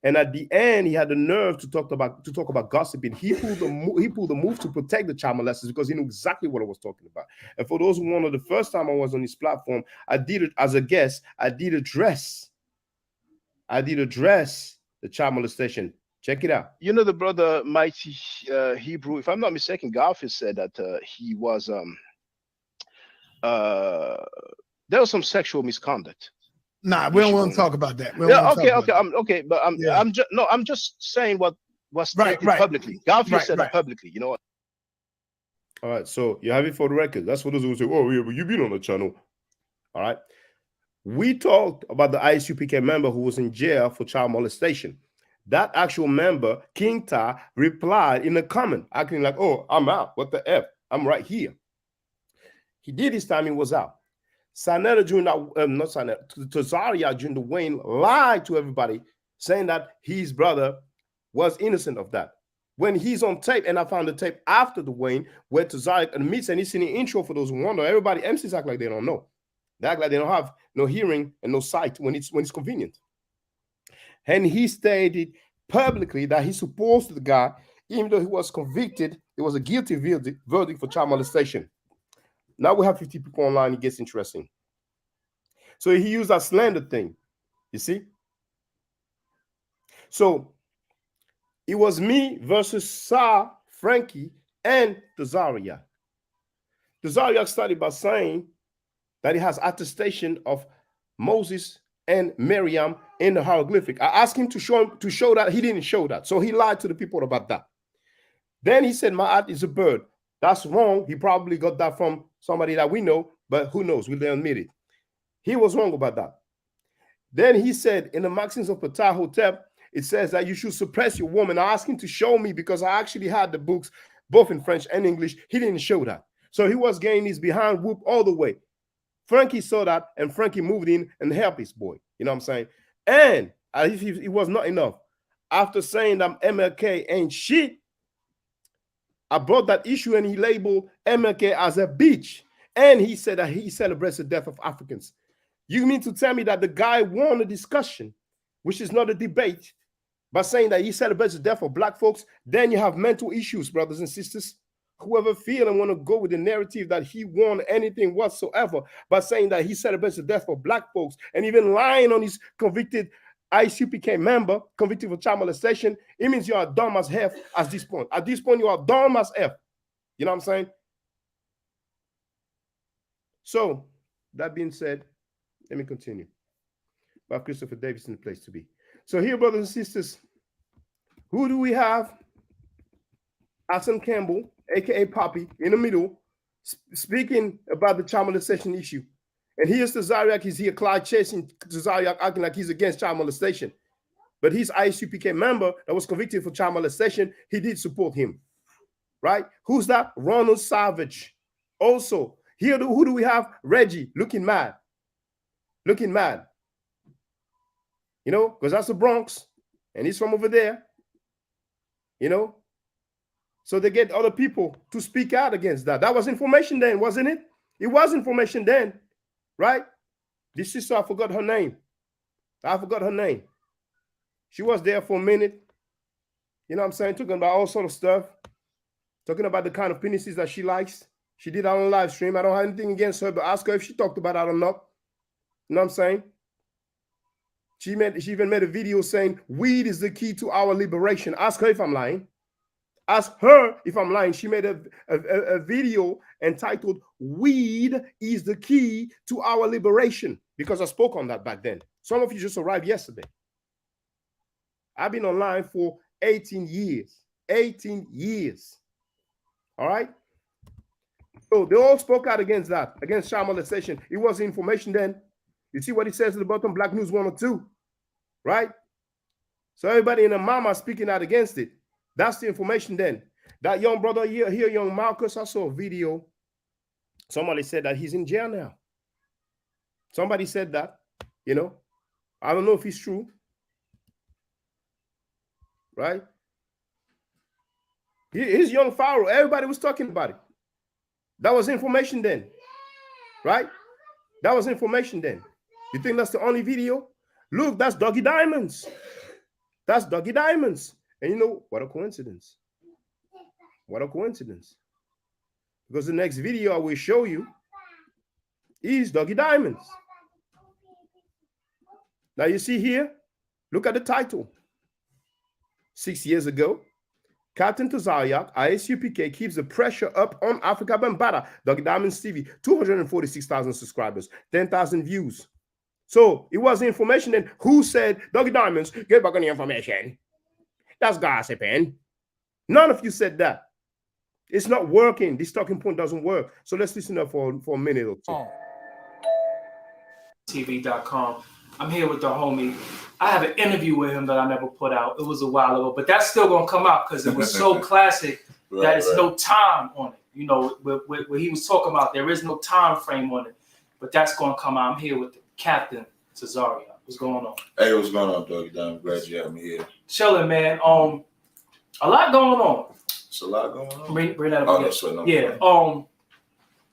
And at the end, he had the nerve to talk about gossiping. He pulled the move to protect the child molesters, because he knew exactly what I was talking about. And for those who wonder, the first time I was on this platform, I did it as a guest. I did address the child molestation. Check it out. You know, the brother Mighty Hebrew, if I'm not mistaken, Garfield said that he was there was some sexual misconduct. Nah, we don't want to talk about that. I'm just saying what was stated publicly. Garfield said it publicly. You know what? All right, so you have it for the record. That's what those who say, "Oh yeah, but you've been on the channel." All right, we talked about the ISUPK member who was in jail for child molestation. That actual member, King Ta, replied in a comment, acting like, "Oh, I'm out. What the F? I'm right here." He did his time. He was out. Sanetta during that, not Sanetta, Tazaria during the Wayne lied to everybody, saying that his brother was innocent of that. When he's on tape, and I found the tape after the Wayne, where Tazaria admits, and he's in the intro for those who wonder, everybody, MCs act like they don't know. They act like they don't have no hearing and no sight when it's convenient. And he stated publicly that he supposed the guy, even though he was convicted, it was a guilty verdict for child molestation. Now we have 50 people online. It gets interesting. So he used that slander thing, you see? So it was me versus Sa, Frankie, and Tazaria. Tazaria started by saying that he has attestation of Moses and Miriam in the hieroglyphic. I asked him to show that. He didn't show that. So he lied to the people about that. Then he said, "Ma'at is a bird." That's wrong. He probably got that from somebody that we know, but who knows? We'll admit it. He was wrong about that. Then he said, in the Maxims of Ptah Hotep, it says that you should suppress your woman. I asked him to show me, because I actually had the books both in French and English. He didn't show that. So he was getting his behind whoop all the way. Frankie saw that, and Frankie moved in and helped his boy. You know what I'm saying? And it was not enough. After saying that MLK ain't shit, I brought that issue, and he labeled MLK as a bitch. And he said that he celebrates the death of Africans. You mean to tell me that the guy won a discussion, which is not a debate, by saying that he celebrates the death of black folks? Then you have mental issues, brothers and sisters. Whoever feel and want to go with the narrative that he won anything whatsoever by saying that he celebrates the death of black folks, and even lying on his convicted ICPK member, convicted for child molestation, it means you are dumb as F at this point. At this point, you are dumb as F. You know what I'm saying? So, that being said, Let me continue. By Christopher Davis in the place to be. So here, brothers and sisters, who do we have? Asim Campbell, aka Poppy, in the middle, speaking about the child molestation issue. And here's Tazariak, he's here, Clyde chasing Tazariak, acting like he's against child molestation. But his ISUPK member that was convicted for child molestation, he did support him. Right? Who's that? Ronald Savage. Also, here, who do we have? Reggie, looking mad. Looking mad. You know, because that's the Bronx, and he's from over there. You know? So they get other people to speak out against that. That was information then, wasn't it? It was information then, right? This sister, I forgot her name. I forgot her name. She was there for a minute. You know what I'm saying? Talking about all sort of stuff. Talking about the kind of penises that she likes. She did that on live stream. I don't have anything against her, but ask her if she talked about that or not. You know what I'm saying? She even made a video saying, weed is the key to our liberation. Ask her if I'm lying. Ask her if I'm lying. She made a video entitled, weed is the key to our liberation. Because I spoke on that back then. Some of you just arrived yesterday. I've been online for 18 years. 18 years. All right? So they all spoke out against that, against child molestation. It was information then. You see what it says at the bottom, Black News 102, right? So everybody in the mama speaking out against it. That's the information then. That young brother here, young Marcus, I saw a video. Somebody said that he's in jail now. Somebody said that, you know. I don't know if it's true. Right? His young Pharaoh, everybody was talking about it. That was information then. Right? That was information then. You think that's the only video? Look, that's Doggy Diamonds. That's Doggy Diamonds. And you know, what a coincidence. What a coincidence. Because the next video I will show you is Doggy Diamonds. Now you see here, look at the title. 6 years ago, Captain Tazariak, ISUPK, keeps the pressure up on Africa Bambaataa. Doggy Diamonds TV, 246,000 subscribers, 10,000 views. So it was the information then. Who said, Doggy Diamonds, get back on the information? That's gossiping. None of you said that. It's not working. This talking point doesn't work. So let's listen up for a minute or two. TV.com. I'm here with the homie. I have an interview with him that I never put out. It was a while ago, but that's still gonna come out because it was so classic that it's no time on it. You know, what he was talking about, there is no time frame on it, but that's gonna come out. I'm here with the Captain Tazariak. What's going on? Hey, what's going on, Doggy? I'm glad you have me here. Chilling, man. A lot going on. It's a lot going on. Bring that up. Oh, that's what. Yeah.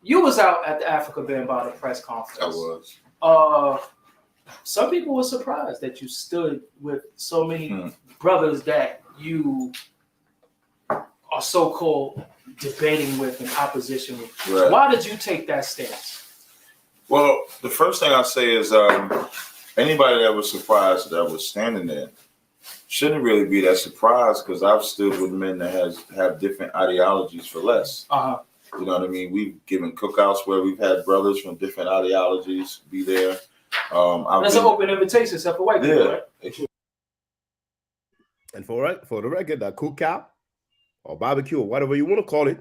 You was out at the Africa Bambaataa press conference. I was. Some people were surprised that you stood with so many brothers that you are so-called debating with and opposition with. Right. Why did you take that stance? Well, the first thing I say is anybody that was surprised that I was standing there shouldn't really be that surprised because I've stood with men that have different ideologies for less. You know what I mean? We've given cookouts where we've had brothers from different ideologies be there. That's an open invitation, except for white people, right? And for the record, that cookout or barbecue or whatever you want to call it,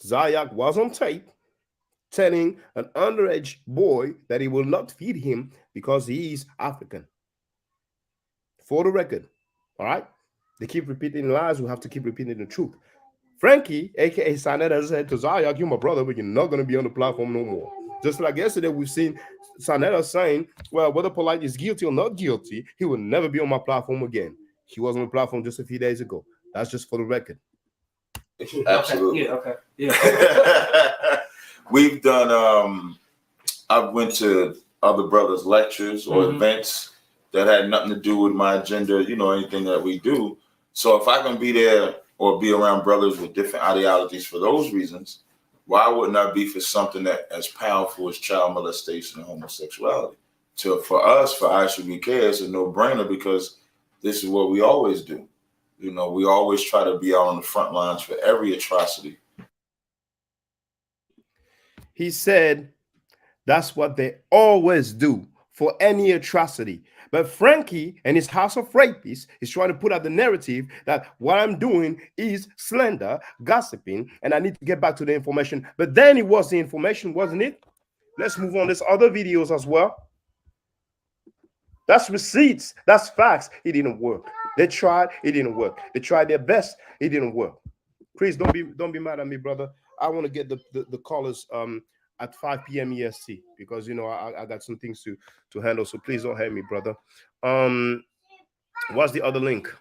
Tazariak was on tape telling an underage boy that he will not feed him because he is African. For the record, all right? They keep repeating lies. We have to keep repeating the truth. Frankie, a.k.a. Sanetta, said, Tazariak, you're my brother, but you're not going to be on the platform no more. Just like yesterday, we've seen Sanetta saying, well, whether Polite is guilty or not guilty, he will never be on my platform again. He was on the platform just a few days ago. That's just for the record. Absolutely. Okay. Yeah. We've done, I went to other brothers' lectures or events that had nothing to do with my agenda, you know, anything that we do. So if I can be there or be around brothers with different ideologies for those reasons, why wouldn't I be for something that as powerful as child molestation and homosexuality? For us, for ISUPK, it's a no-brainer because this is what we always do. You know, we always try to be out on the front lines for every atrocity. He said That's what they always do for any atrocity. But Frankie and his house of rapists is trying to put out the narrative that what I'm doing is slander, gossiping, and I need to get back to the information. But then it was the information, wasn't it? Let's move on. There's other videos as well. That's receipts. That's facts. It didn't work. They tried. It didn't work. They tried their best. It didn't work. Chris, don't be mad at me, brother. I want to get the callers at 5 p.m. EST because you know I got some things to handle. So please don't hate me, brother. What's the other link?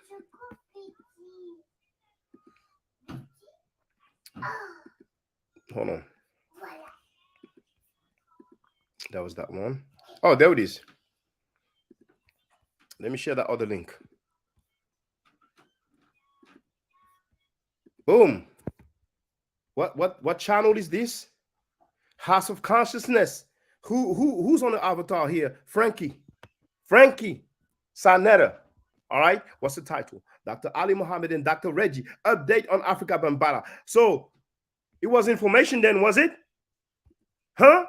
Hold on. That was that one. Oh, there it is. Let me share that other link. Boom. What channel is this? House of Consciousness. Who's on the avatar here? Frankie Sanetta. All right. What's the title? Dr. Ali Muhammad and Dr. Reggie. Update on Africa Bambaataa. So it was information then, was it? Huh?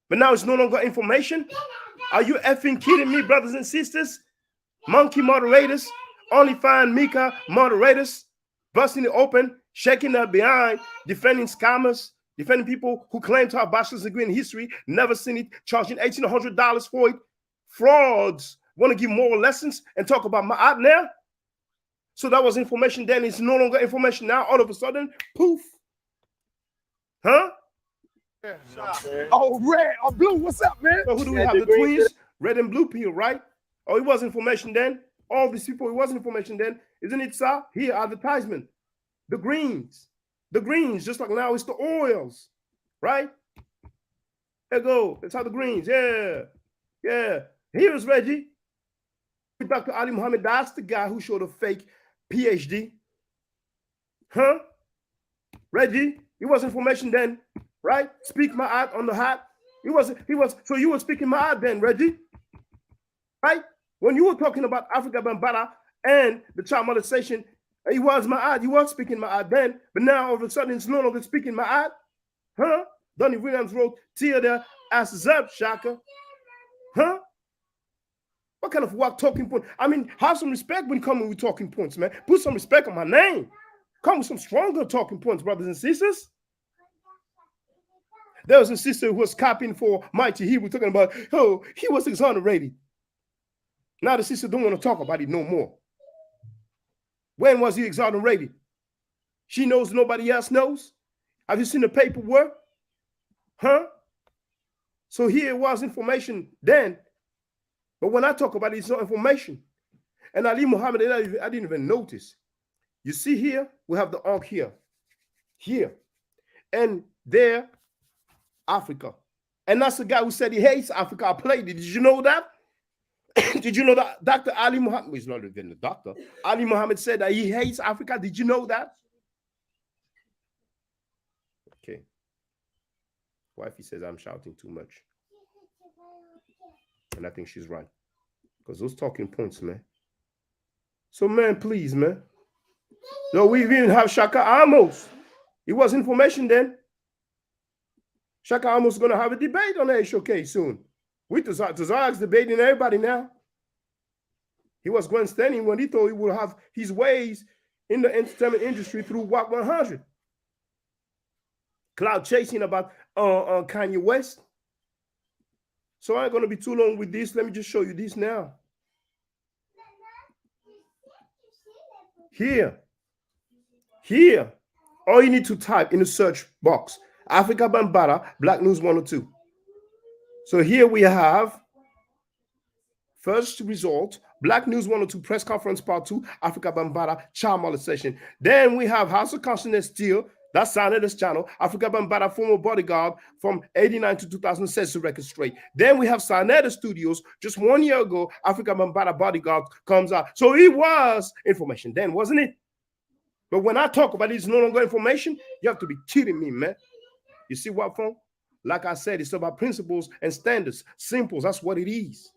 But now it's no longer information. Are you effing kidding me, brothers and sisters? Monkey moderators, only find Mika moderators, busting it open, shaking their behind, defending scammers, defending people who claim to have bachelor's degree in history, never seen it, charging $1,800 for it. Frauds want to give moral lessons and talk about Ma'at now. So that was information then. It's no longer information now. All of a sudden, poof. Huh? Oh, red or blue. What's up, man? So who do we have? The twins, red and blue pill, right? Oh, it was information then. All these people, it was information then. Isn't it, sir? Here, advertisement. The greens, just like now it's the oils, right? There you go. That's how the greens. Yeah. Here's Reggie. Dr. Ali Muhammad, that's the guy who showed a fake PhD. Huh? Reggie, it was information then, right? Speak my art on the hat. So you were speaking my art then, Reggie. Right? When you were talking about Africa Bambaataa and the child molestation, it was my art. You were speaking my art then, but now all of a sudden it's no longer speaking my art. Huh? Donnie Williams wrote, tear their asses up, Shaka. Huh? What kind of what talking point? I mean, have some respect when coming with talking points, man. Put some respect on my name. Come with some stronger talking points, brothers and sisters. There was a sister who was copying for Mighty Hebrew, talking about, oh, he was exonerated. Now the sister don't want to talk about it no more. When was he exonerated? She knows nobody else knows. Have you seen the paperwork? Huh? So here it was information then. But when I talk about it, it's not information. And Ali Muhammad, I didn't even notice. You see here, we have the Ankh here. And there, Africa. And that's the guy who said he hates Africa. I played it. Did you know that? Did you know that Dr. Ali Muhammad, he's not even a doctor. Ali Muhammad said that he hates Africa. Did you know that? Okay. Wifey says I'm shouting too much. And I think she's right. Because those talking points, man. So, man, please, man. No, we even have Shaka Amos. It was information then. Shaka Amos is going to have a debate on the showcase soon. With Tazar's debating everybody now. He was Gwen Stanley when he thought he would have his ways in the entertainment industry through WAP 100. Cloud chasing about Kanye West. So I ain't going to be too long with this. Let me just show you this now. Here. All you need to type in the search box, Africa Bambaataa, Black News 102. So here we have first result, Black News 102 press conference part 2, Africa Bambaataa, child molestation. Then we have House of Consciousness still, that's Sanetta's channel, Africa Bambaataa, former bodyguard from 89 to 2000, says to record straight. Then we have Sanetta Studios, just 1 year ago, Africa Bambaataa bodyguard comes out. So it was information then, wasn't it? But when I talk about it, it's no longer information. You have to be kidding me, man. You see what, phone? Like I said, it's about principles and standards. Simples, that's what it is.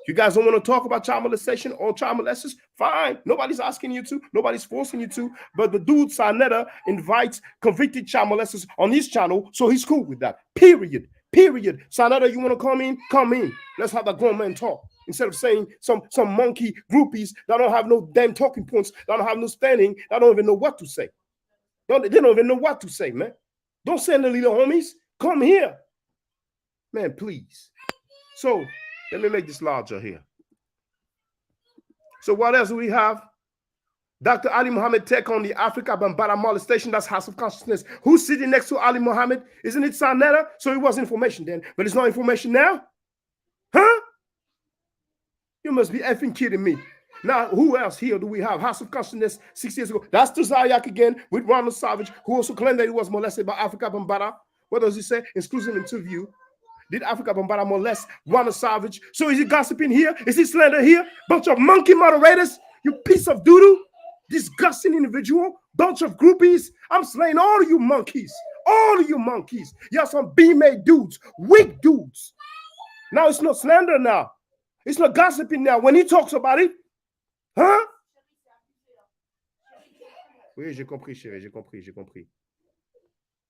You guys don't want to talk about child molestation or child molesters? Fine. Nobody's asking you to. Nobody's forcing you to. But the dude, Sanetta, invites convicted child molesters on his channel, so he's cool with that. Period. Period. Sanada, you want to come in? Come in. Let's have a grown man talk. Instead of saying some monkey groupies that don't have no damn talking points, that don't have no standing, that don't even know what to say. They don't even know what to say, man. Don't send the little homies. Come here. Man, please. So let me make this larger here. So what else do we have? Dr. Ali Muhammad take on the Africa Bambara molestation. That's House of Consciousness. Who's sitting next to Ali Muhammad? Isn't it Sanetta? So it was information then, but it's not information now? Huh? You must be effing kidding me. Now, who else here do we have? House of Consciousness 6 years ago. That's Tuzayak again with Ronald Savage, who also claimed that he was molested by Africa Bambara. What does he say? Exclusive interview. Did Africa Bambara molest Ronald Savage? So is he gossiping here? Is he slander here? Bunch of monkey moderators? You piece of doo-doo? Disgusting individual, bunch of groupies. I'm slaying all of you monkeys. All of you monkeys. You're some B-made dudes, weak dudes. Now it's not slander now. It's not gossiping now. When he talks about it, huh? Oui, j'ai compris, chérie. J'ai compris.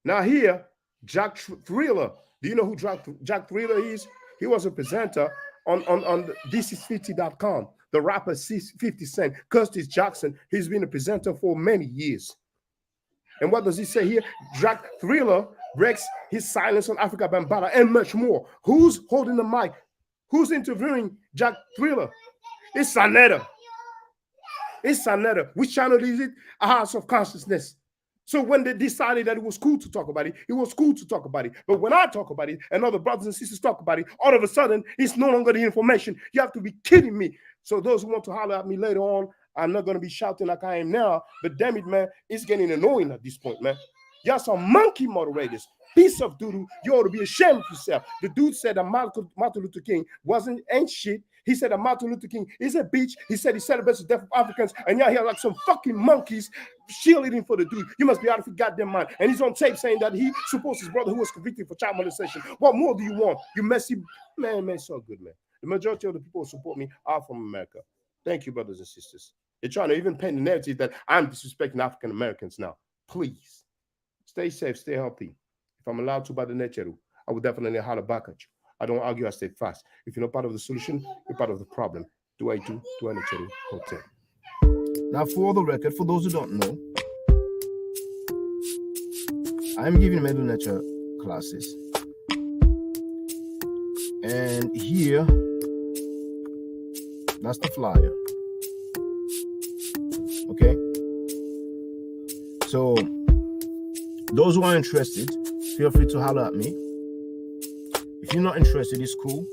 Now here, Jack Thriller. Do you know who Jack Thriller is? He was a presenter on this50.com. The rapper 50 Cent, Curtis Jackson, he's been a presenter for many years. And what does he say here? Jack Thriller breaks his silence on Africa Bambara and much more. Who's holding the mic? Who's interviewing Jack Thriller? It's Sanetta. It's Sanetta. Which channel is it? A House of Consciousness. So when they decided that it was cool to talk about it, it was cool to talk about it. But when I talk about it and other brothers and sisters talk about it, all of a sudden, it's no longer the information. You have to be kidding me. So those who want to holler at me later on, I'm not going to be shouting like I am now. But damn it, man, it's getting annoying at this point, man. Y'all some monkey moderators. Piece of doo-doo. You ought to be ashamed of yourself. The dude said that Martin Luther King ain't shit. He said that Martin Luther King is a bitch. He said he celebrates the death of Africans. And y'all here like some fucking monkeys cheerleading for the dude. You must be out of your goddamn mind. And he's on tape saying that he supports his brother who was convicted for child molestation. What more do you want? You messy man, so good, man. The majority of the people who support me are from America. Thank you, brothers and sisters. They're trying to even paint the narrative that I'm disrespecting African Americans now. Please, stay safe, stay healthy. If I'm allowed to by the nature, I will definitely holler back at you. I don't argue, I stay fast. If you're not part of the solution, you're part of the problem. Do I nature hotel. Now, for the record, for those who don't know, I'm giving Medu Nature classes. And here, that's the flyer. Okay? So, those who are interested, feel free to holler at me. If you're not interested, it's cool.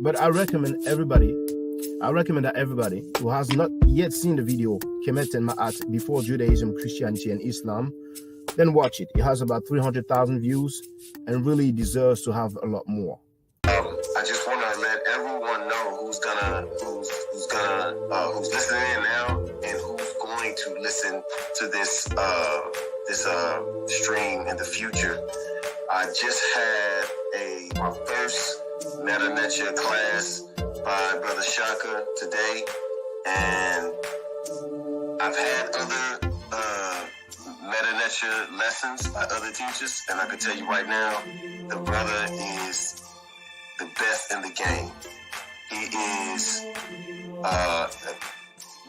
But I recommend that everybody who has not yet seen the video, Kemet and Ma'at, Before Judaism, Christianity, and Islam, then watch it. It has about 300,000 views and really deserves to have a lot more. I just want to let everyone know who's listening in now and who's going to listen to this stream in the future. I just had my first Meta Nature class by Brother Shaka today, and I've had other Meta Nature lessons by other teachers, and I can tell you right now, the brother is the best in the game. He is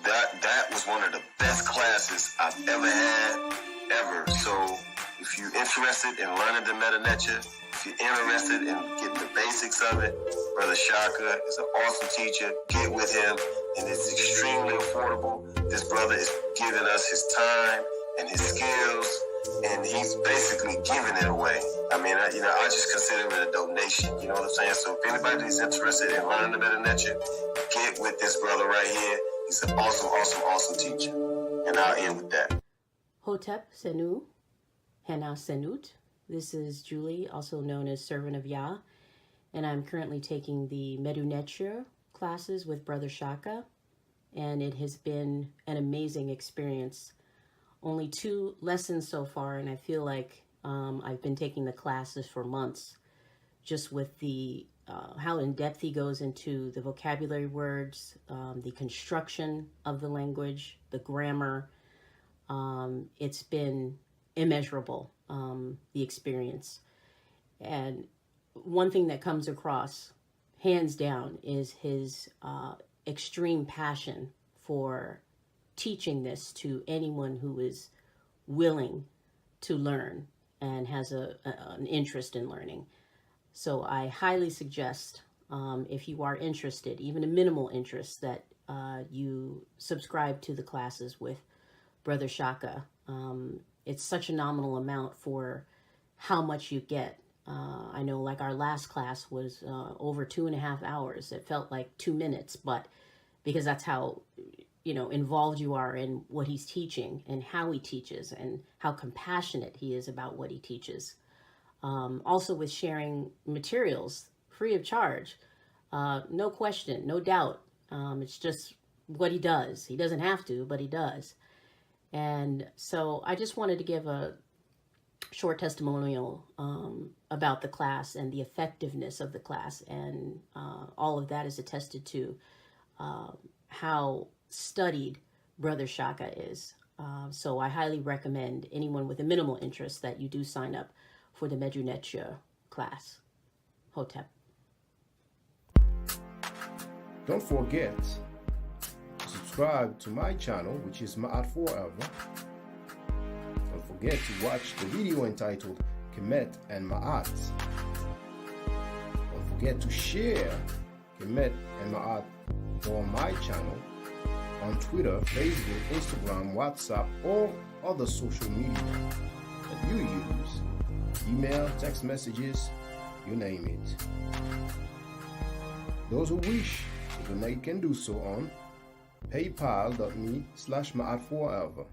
that was one of the best classes I've ever had, ever. So if you're interested in learning the Meta Nature, if you're interested in getting the basics of it, Brother Shaka is an awesome teacher. Get with him, and it's extremely affordable. This brother is giving us his time and his skills, and he's basically giving it away. I mean, I just consider it a donation. You know what I'm saying? So if anybody's interested in learning the Meta Nature, get with this brother right here. He's an awesome teacher. And I'll end with that. Hotep Senu, Hena Senut. This is Julie, also known as Servant of Yah, and I'm currently taking the Medu Nature classes with Brother Shaka, and it has been an amazing experience. Only 2 lessons so far, and I feel like I've been taking the classes for months, just with the how in depth he goes into the vocabulary words, the construction of the language, the grammar. It's been immeasurable, the experience. And one thing that comes across, hands down, is his extreme passion for teaching this to anyone who is willing to learn and has an interest in learning. So I highly suggest, if you are interested, even a minimal interest, that you subscribe to the classes with Brother Shaka. It's such a nominal amount for how much you get. I know, like, our last class was over 2.5 hours. It felt like 2 minutes, but because that's how, you know, involved you are in what he's teaching and how he teaches and how compassionate he is about what he teaches. Also with sharing materials free of charge, no question, no doubt. It's just what he does. He doesn't have to, but he does. And so I just wanted to give a short testimonial about the class and the effectiveness of the class, and all of that is attested to how studied Brother Shaka is. So I highly recommend anyone with a minimal interest that you do sign up for the Medunetya class. Hotep. Don't forget to subscribe to my channel, which is Ma'at Forever. Don't forget to watch the video entitled Kemet and Ma'at. Don't forget to share Kemet and Ma'at on my channel on Twitter, Facebook, Instagram, WhatsApp, or other social media that you use. Email, text messages, you name it. Those who wish to donate can do so on paypal.me/Ma'at Forever.